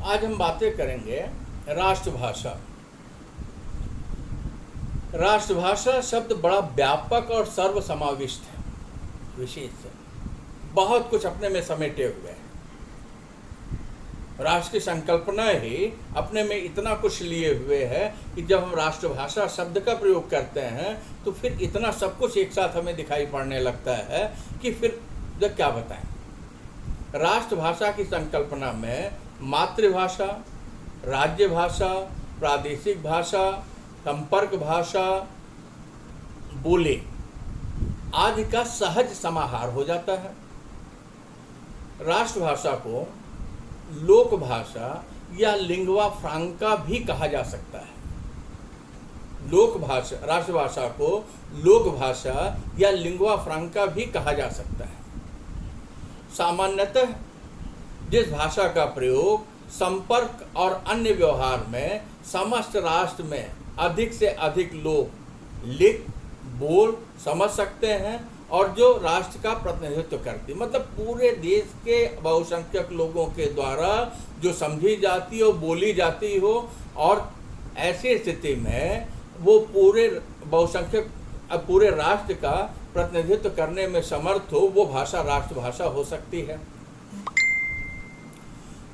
आज हम बातें करेंगे राष्ट्रभाषा। राष्ट्रभाषा शब्द बड़ा व्यापक और सर्वसमाविष्ट है, विशेष है, बहुत कुछ अपने में समेटे हुए हैं। राष्ट्र की संकल्पना ही अपने में इतना कुछ लिए हुए है कि जब हम राष्ट्रभाषा शब्द का प्रयोग करते हैं तो फिर इतना सब कुछ एक साथ हमें दिखाई पड़ने लगता है कि फिर जब क्या बताएं। राष्ट्रभाषा की संकल्पना में मातृभाषा, राज्य भाषा, प्रादेशिक भाषा, संपर्क भाषा, बोली आदि का सहज समाहार हो जाता है। राष्ट्रभाषा को लोक भाषा या लिंगवा फ्रांका भी कहा जा सकता है। लोक भाषा, राष्ट्रभाषा को लोक भाषा या लिंगवा फ्रांका भी कहा जा सकता है। सामान्यतः जिस भाषा का प्रयोग संपर्क और अन्य व्यवहार में समस्त राष्ट्र में अधिक से अधिक लोग लिख, बोल, समझ सकते हैं और जो राष्ट्र का प्रतिनिधित्व करती, मतलब पूरे देश के बहुसंख्यक लोगों के द्वारा जो समझी जाती हो, बोली जाती हो और ऐसी स्थिति में वो पूरे बहुसंख्यक पूरे राष्ट्र का प्रतिनिधित्व करने में समर्थ हो, वो भाषा राष्ट्रभाषा हो सकती है,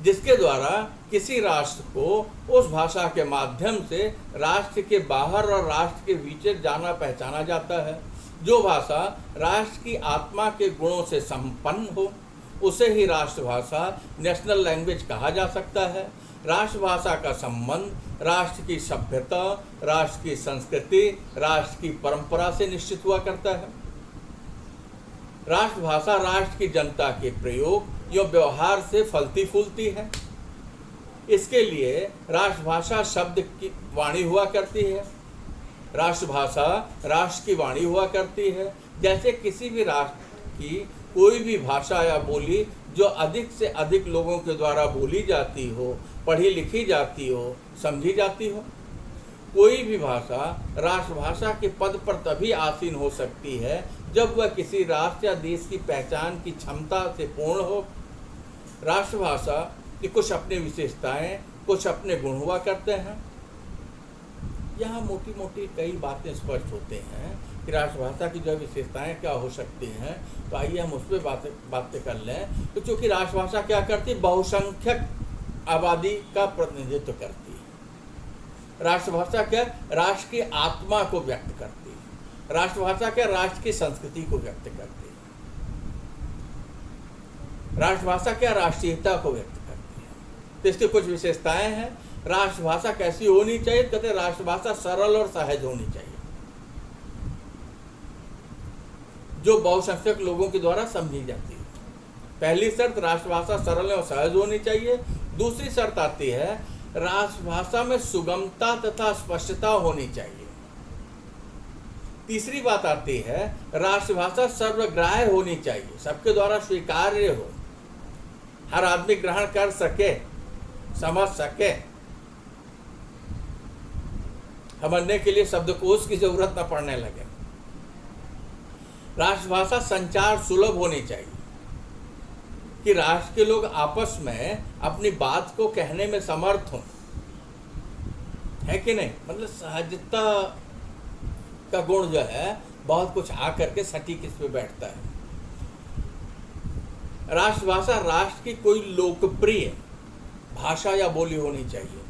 जिसके द्वारा किसी राष्ट्र को उस भाषा के माध्यम से राष्ट्र के बाहर और राष्ट्र के भीतर जाना पहचाना जाता है। जो भाषा राष्ट्र की आत्मा के गुणों से संपन्न हो उसे ही राष्ट्रभाषा, नेशनल लैंग्वेज कहा जा सकता है। राष्ट्रभाषा का संबंध राष्ट्र की सभ्यता, राष्ट्र की संस्कृति, राष्ट्र की परंपरा से निश्चित हुआ करता है। राष्ट्रभाषा राष्ट्र की जनता के प्रयोग या व्यवहार से फलती फूलती है। इसके लिए राष्ट्रभाषा शब्द की वाणी हुआ करती है। राष्ट्रभाषा राष्ट्र की वाणी हुआ करती है। जैसे किसी भी राष्ट्र की कोई भी भाषा या बोली जो अधिक से अधिक लोगों के द्वारा बोली जाती हो, पढ़ी लिखी जाती हो, समझी जाती हो। कोई भी भाषा राष्ट्रभाषा के पद पर तभी आसीन हो सकती है जब वह किसी राष्ट्र या देश की पहचान की क्षमता से पूर्ण हो। राष्ट्रभाषा की कुछ अपनी विशेषताएं, कुछ अपने गुण हुआ करते हैं। यहाँ मोटी मोटी कई बातें स्पष्ट होते हैं कि राष्ट्रभाषा की जो विशेषताएं क्या हो सकती हैं, तो आइए हम उस पर बातें कर लें। तो चूँकि राष्ट्रभाषा क्या करती है, बहुसंख्यक आबादी का प्रतिनिधित्व करती है। राष्ट्रभाषा क्या, राष्ट्र की आत्मा को व्यक्त करती है। राष्ट्रभाषा क्या, राष्ट्र की संस्कृति को व्यक्त करती है। राष्ट्रभाषा क्या, राष्ट्रीयता को व्यक्त करती है। तो इसकी कुछ विशेषताएं हैं। राष्ट्रभाषा कैसी होनी चाहिए, कहते हैं राष्ट्रभाषा सरल और सहज होनी चाहिए, जो बहुसंख्यक लोगों के द्वारा समझी जाती है। पहली शर्त राष्ट्रभाषा सरल और सहज होनी चाहिए। दूसरी शर्त आती है राष्ट्रभाषा में सुगमता तथा स्पष्टता होनी चाहिए। तीसरी बात आती है राष्ट्रभाषा सर्वग्राह्य होनी चाहिए, सबके द्वारा स्वीकार्य हो, हर आदमी ग्रहण कर सके, समझ सके। समझने के लिए शब्दकोश की जरूरत न पड़ने लगे। राष्ट्रभाषा संचार सुलभ होनी चाहिए कि राष्ट्र के लोग आपस में अपनी बात को कहने में समर्थ हों, है कि नहीं। मतलब सहजता का गुण जो है बहुत कुछ आकर के सटीक इस पे बैठता है। राष्ट्रभाषा राष्ट्र की कोई लोकप्रिय भाषा या बोली होनी चाहिए,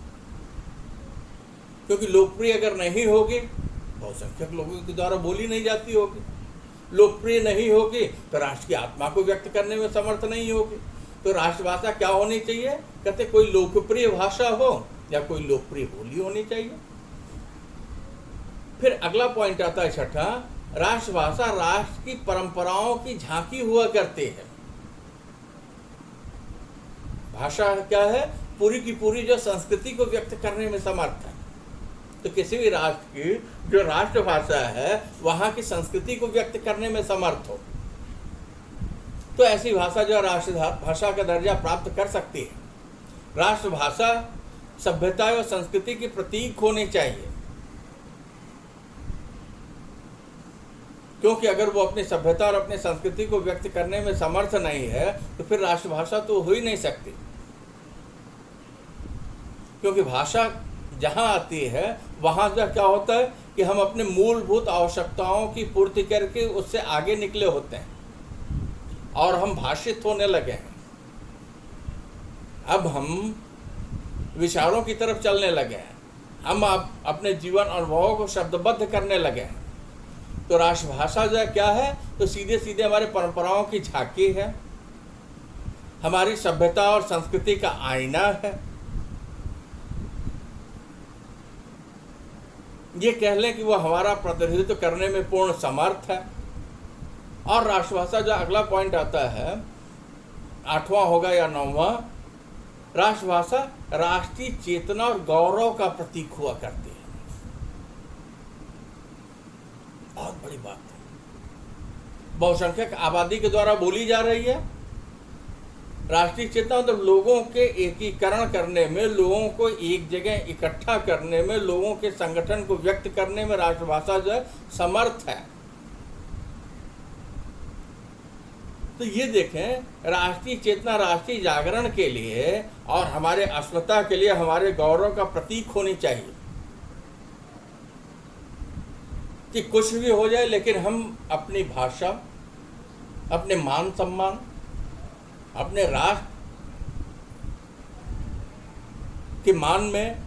क्योंकि लोकप्रिय अगर नहीं होगी, बहुसंख्यक लोगों के द्वारा बोली नहीं जाती होगी, लोकप्रिय नहीं होगी तो राष्ट्र की आत्मा को व्यक्त करने में समर्थ नहीं होगी। तो राष्ट्रभाषा क्या होनी चाहिए, कहते कोई लोकप्रिय भाषा हो या कोई लोकप्रिय बोली होनी चाहिए। फिर अगला पॉइंट आता है छठा, राष्ट्रभाषा राष्ट्र की परंपराओं की झांकी हुआ करती है। भाषा क्या है, पूरी की पूरी जो संस्कृति को व्यक्त करने में समर्थ है। तो किसी भी राष्ट्र की जो राष्ट्रभाषा है वहाँ की संस्कृति को व्यक्त करने में समर्थ हो, तो ऐसी भाषा जो राष्ट्रभाषा का दर्जा प्राप्त कर सकती है। राष्ट्रभाषा सभ्यता और संस्कृति की प्रतीक होनी चाहिए, क्योंकि अगर वो अपनी सभ्यता और अपनी संस्कृति को व्यक्त करने में समर्थ नहीं है तो फिर राष्ट्रभाषा तो हो ही नहीं सकती। क्योंकि भाषा जहाँ आती है वहाँ जो क्या होता है कि हम अपने मूलभूत आवश्यकताओं की पूर्ति करके उससे आगे निकले होते हैं और हम भाषित होने लगे हैं। अब हम विचारों की तरफ चलने लगे हैं, हम अपने जीवन अनुभवों को शब्दबद्ध करने लगे हैं। तो राष्ट्रभाषा जो है क्या है, तो सीधे सीधे हमारे परंपराओं की झांकी है, हमारी सभ्यता और संस्कृति का आईना है। ये कह लें कि वो हमारा प्रतिनिधित्व करने में पूर्ण समर्थ है। और राष्ट्रभाषा जो अगला पॉइंट आता है, 8वां होगा या 9वां, राष्ट्रभाषा राष्ट्रीय चेतना और गौरव का प्रतीक हुआ करती है। बहुत बड़ी बात है, बहुसंख्यक आबादी के द्वारा बोली जा रही है। राष्ट्रीय चेतना मतलब लोगों के एकीकरण करने में, लोगों को एक जगह इकट्ठा करने में, लोगों के संगठन को व्यक्त करने में राष्ट्रभाषा जो है समर्थ है। तो ये देखें, राष्ट्रीय चेतना राष्ट्रीय जागरण के लिए और हमारे अस्मिता के लिए, हमारे गौरव का प्रतीक होनी चाहिए कि कुछ भी हो जाए लेकिन हम अपनी भाषा, अपने मान सम्मान, अपने राष्ट्र के मान में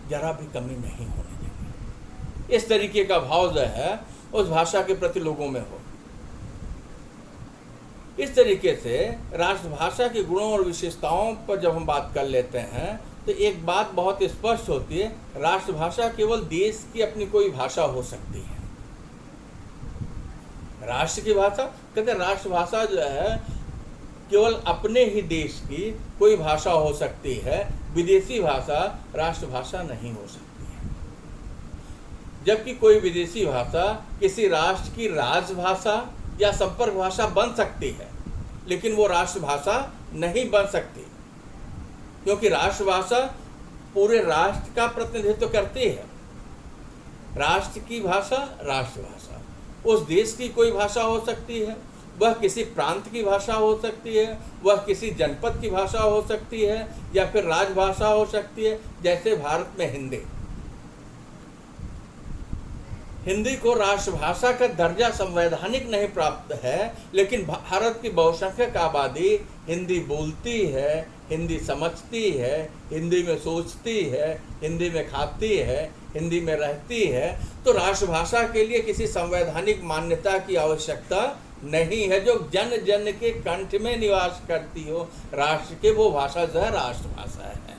जरा भी कमी नहीं होने देंगे। इस तरीके का भाव जो है उस भाषा के प्रति लोगों में हो। इस तरीके से राष्ट्रभाषा के गुणों और विशेषताओं पर जब हम बात कर लेते हैं तो एक बात बहुत स्पष्ट होती है, राष्ट्रभाषा केवल देश की अपनी कोई भाषा हो सकती है। राष्ट्र की भाषा कहते हैं, राष्ट्रभाषा जो है केवल अपने ही देश की कोई भाषा हो सकती है, विदेशी भाषा राष्ट्रभाषा नहीं हो सकती है। जबकि कोई विदेशी भाषा किसी राष्ट्र की राजभाषा या संपर्क भाषा बन सकती है, लेकिन वो राष्ट्रभाषा नहीं बन सकती, क्योंकि राष्ट्रभाषा पूरे राष्ट्र का प्रतिनिधित्व करती है। राष्ट्र की भाषा राष्ट्रभाषा, उस देश की कोई भाषा हो सकती है, वह किसी प्रांत की भाषा हो सकती है, वह किसी जनपद की भाषा हो सकती है, या फिर राजभाषा हो सकती है। जैसे भारत में हिंदी को राष्ट्रभाषा का दर्जा संवैधानिक नहीं प्राप्त है, लेकिन भारत की बहुसंख्यक आबादी हिंदी बोलती है, हिंदी समझती है, हिंदी में सोचती है, हिंदी में खाती है, हिंदी में रहती है। तो राष्ट्रभाषा के लिए किसी संवैधानिक मान्यता की आवश्यकता नहीं है। जो जन जन के कंठ में निवास करती हो राष्ट्र के, वो भाषा जो है राष्ट्रभाषा है।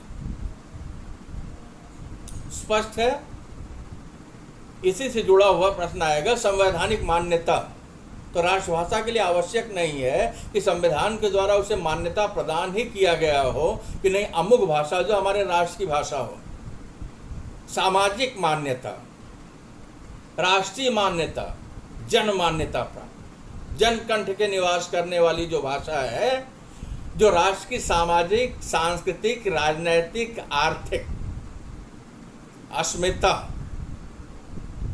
स्पष्ट है? इसी से जुड़ा हुआ प्रश्न आएगा, संवैधानिक मान्यता। तो राष्ट्रभाषा के लिए आवश्यक नहीं है कि संविधान के द्वारा उसे मान्यता प्रदान ही किया गया हो कि नहीं अमुक भाषा जो हमारे राष्ट्र की भाषा हो। सामाजिक मान्यता, राष्ट्रीय मान्यता, जन मान्यता प्राप्त, जन कंठ के निवास करने वाली जो भाषा है, जो राष्ट्र की सामाजिक, सांस्कृतिक, राजनैतिक, आर्थिक अस्मिता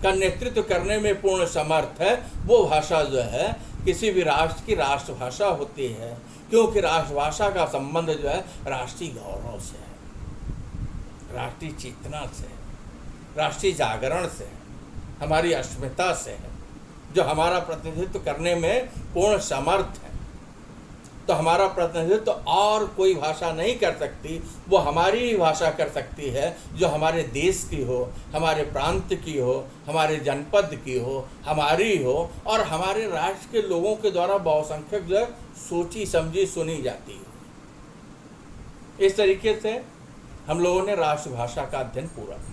का नेतृत्व करने में पूर्ण समर्थ है, वो भाषा जो है किसी भी राष्ट्र की राष्ट्रभाषा होती है। क्योंकि राष्ट्रभाषा का संबंध जो है राष्ट्रीय गौरव से है, राष्ट्रीय चेतना से है, राष्ट्रीय जागरण से है, हमारी अस्मिता से है, जो हमारा प्रतिनिधित्व करने में पूर्ण समर्थ है। तो हमारा प्रतिनिधित्व और कोई भाषा नहीं कर सकती, वो हमारी ही भाषा कर सकती है, जो हमारे देश की हो, हमारे प्रांत की हो, हमारे जनपद की हो, हमारी हो, और हमारे राष्ट्र के लोगों के द्वारा बहुसंख्यक जो सोची समझी सुनी जाती हो। इस तरीके से हम लोगों ने राष्ट्रभाषा का अध्ययन पूरा किया।